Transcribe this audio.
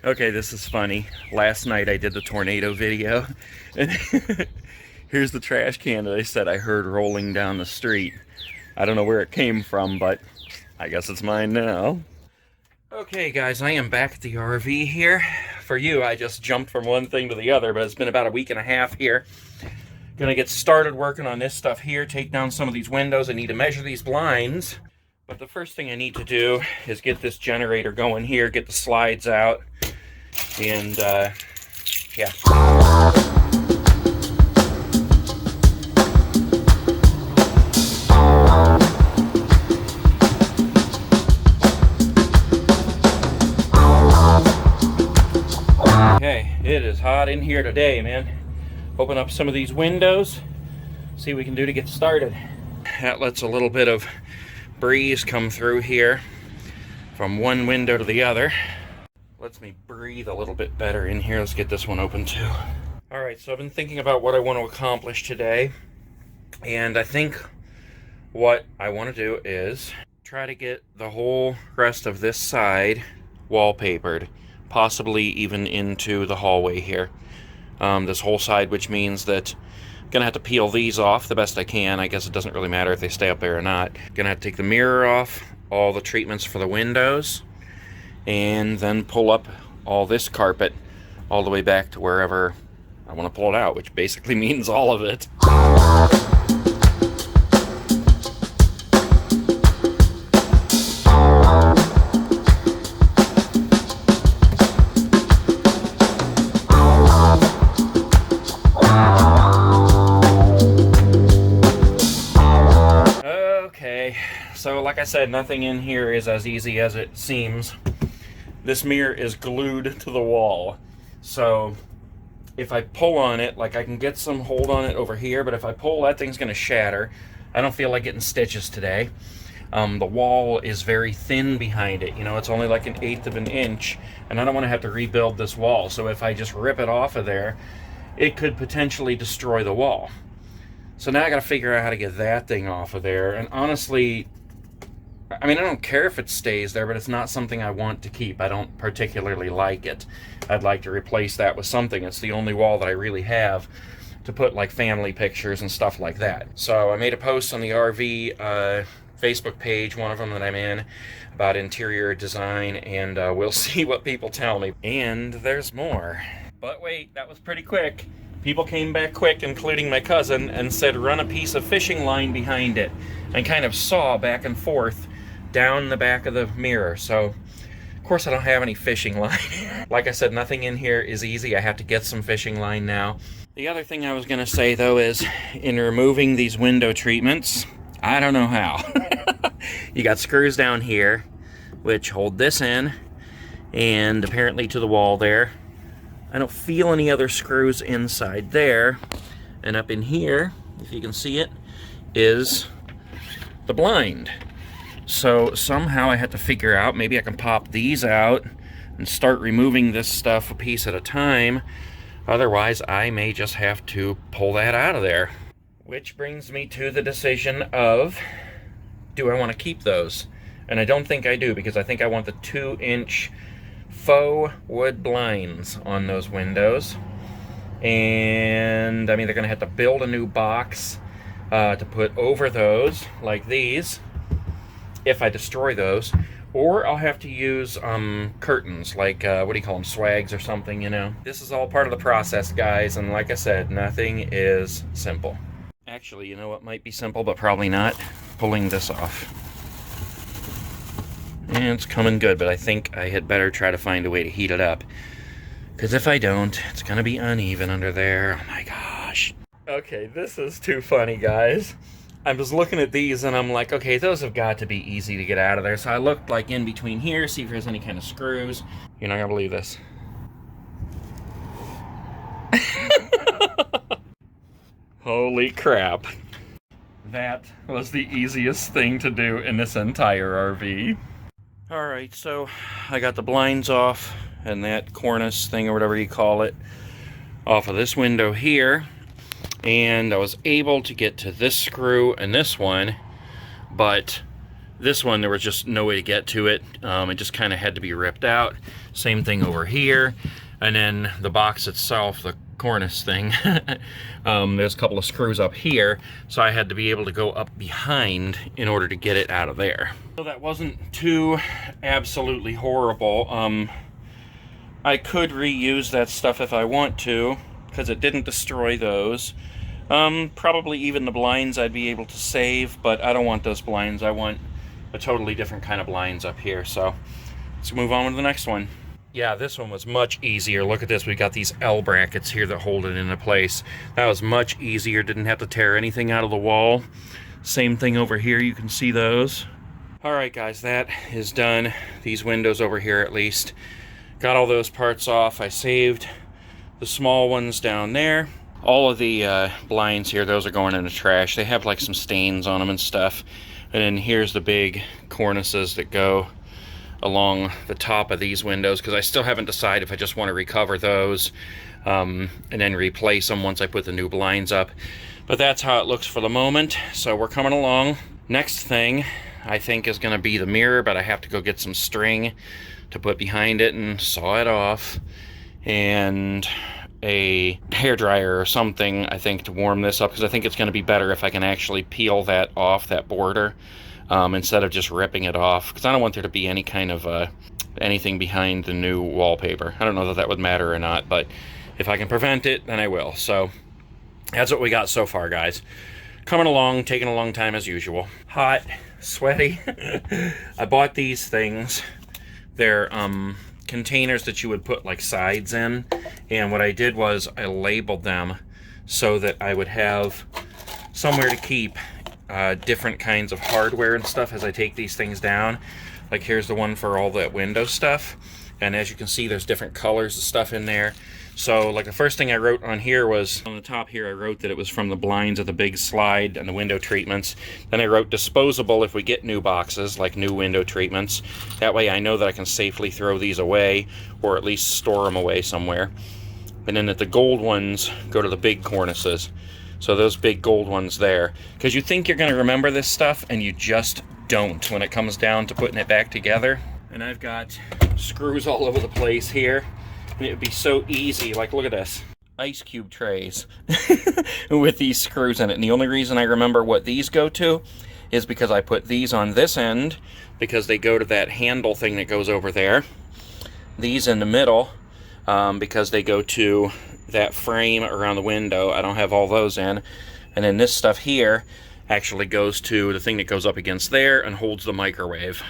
Okay, this is funny. Last night I did the tornado video, and here's the trash can that I said I heard rolling down the street. I don't know where it came from, but I guess it's mine now. Okay, guys, I am back at the RV here. For you, I just jumped from one thing to the other, but it's been about a week and a half here. Gonna get started working on this stuff here, take down some of these windows. I need to measure these blinds. But the first thing I need to do is get this generator going here, get the slides out, and yeah. Okay, it is hot in here today, man. Open up some of these windows, see what we can do to get started. That lets a little bit of breeze come through here from one window to the other. Lets me breathe a little bit better in here. Let's get this one open too. All right, so I've been thinking about what I want to accomplish today, and I think what I want to do is try to get the whole rest of this side wallpapered, possibly even into the hallway here. This whole side, which means that gonna have to peel these off the best I can. I guess it doesn't really matter if they stay up there or not. Gonna have to take the mirror off, all the treatments for the windows, and then pull up all this carpet all the way back to wherever I want to pull it out, which basically means all of it. So like I said, nothing in here is as easy as it seems. This mirror is glued to the wall. So if I pull on it, like I can get some hold on it over here, but if I pull, that thing's gonna shatter. I don't feel like getting stitches today. The wall is very thin behind it. You know, it's only like 1/8 of an inch, and I don't wanna have to rebuild this wall. So if I just rip it off of there, it could potentially destroy the wall. So now I gotta figure out how to get that thing off of there. And honestly, I mean, I don't care if it stays there, but it's not something I want to keep. I don't particularly like it. I'd like to replace that with something. It's the only wall that I really have to put like family pictures and stuff like that. So I made a post on the RV Facebook page, one of them that I'm in, about interior design, and we'll see what people tell me. And there's more. But wait, that was pretty quick. People came back quick, including my cousin, and said run a piece of fishing line behind it, and kind of saw back and forth down the back of the mirror. So of course I don't have any fishing line. Like I said, nothing in here is easy. I have to get some fishing line now. The other thing I was gonna say though is, in removing these window treatments, I don't know how. You got screws down here which hold this in, and apparently to the wall there. I don't feel any other screws inside there. And up in here, if you can see it, is the blind. So somehow I had to figure out, maybe I can pop these out and start removing this stuff a piece at a time. Otherwise, I may just have to pull that out of there. Which brings me to the decision of, do I want to keep those? And I don't think I do, because I think I want the 2-inch faux wood blinds on those windows. And I mean, they're gonna have to build a new box to put over those, like these, if I destroy those. Or I'll have to use curtains, like what do you call them, swags or something, you know. This is all part of the process, guys, and like I said, nothing is simple. Actually, you know what might be simple, but probably not? Pulling this off. And it's coming good, but I think I had better try to find a way to heat it up, because if I don't, it's gonna be uneven under there. Oh my gosh. Okay, this is too funny, guys. I was looking at these and I'm like, okay, those have got to be easy to get out of there. So I looked like in between here, see if there's any kind of screws. You're not gonna believe this. Holy crap. That was the easiest thing to do in this entire RV. Alright, so I got the blinds off and that cornice thing or whatever you call it off of this window here. And I was able to get to this screw and this one, but This one, there was just no way to get to it. It just kind of had to be ripped out. Same thing over here. And then the box itself, the cornice thing, there's a couple of screws up here, so I had to be able to go up behind in order to get it out of there. So that wasn't too absolutely horrible. I could reuse that stuff if I want to, because it didn't destroy those. Probably even the blinds I'd be able to save, but I don't want those blinds. I want a totally different kind of blinds up here. So let's move on to the next one. Yeah, this one was much easier. Look at this. We got these L brackets here that hold it into place. That was much easier. Didn't have to tear anything out of the wall. Same thing over here. You can see those. All right, guys, that is done. These windows over here, at least. Got all those parts off. I saved the small ones down there. All of the blinds here, those are going in the trash. They have like some stains on them and stuff. And then here's the big cornices that go along the top of these windows, because I still haven't decided if I just want to recover those and then replace them once I put the new blinds up. But that's how it looks for the moment. So we're coming along. Next thing I think is going to be the mirror, but I have to go get some string to put behind it and saw it off, and a hairdryer or something, I think, to warm this up, because I think it's going to be better if I can actually peel that off, that border, instead of just ripping it off, because I don't want there to be any kind of anything behind the new wallpaper. I don't know that that would matter or not, but if I can prevent it, then I will. So that's what we got so far, guys. Coming along, taking a long time as usual. Hot, sweaty. I bought these things. They're containers that you would put like sides in, and what I did was I labeled them so that I would have somewhere to keep different kinds of hardware and stuff as I take these things down. Like here's the one for all the window stuff, and as you can see there's different colors of stuff in there. So like the first thing I wrote on here was, on the top here I wrote that it was from the blinds of the big slide and the window treatments. Then I wrote disposable if we get new boxes, like new window treatments. That way I know that I can safely throw these away, or at least store them away somewhere. And then that the gold ones go to the big cornices. So those big gold ones there. Because you think you're going to remember this stuff, and you just don't when it comes down to putting it back together. And I've got screws all over the place here. And it would be so easy. Like, look at this. Ice cube trays with these screws in it. And the only reason I remember what these go to is because I put these on this end, because they go to that handle thing that goes over there. These in the middle, because they go to that frame around the window. I don't have all those in. And then this stuff here actually goes to the thing that goes up against there and holds the microwave.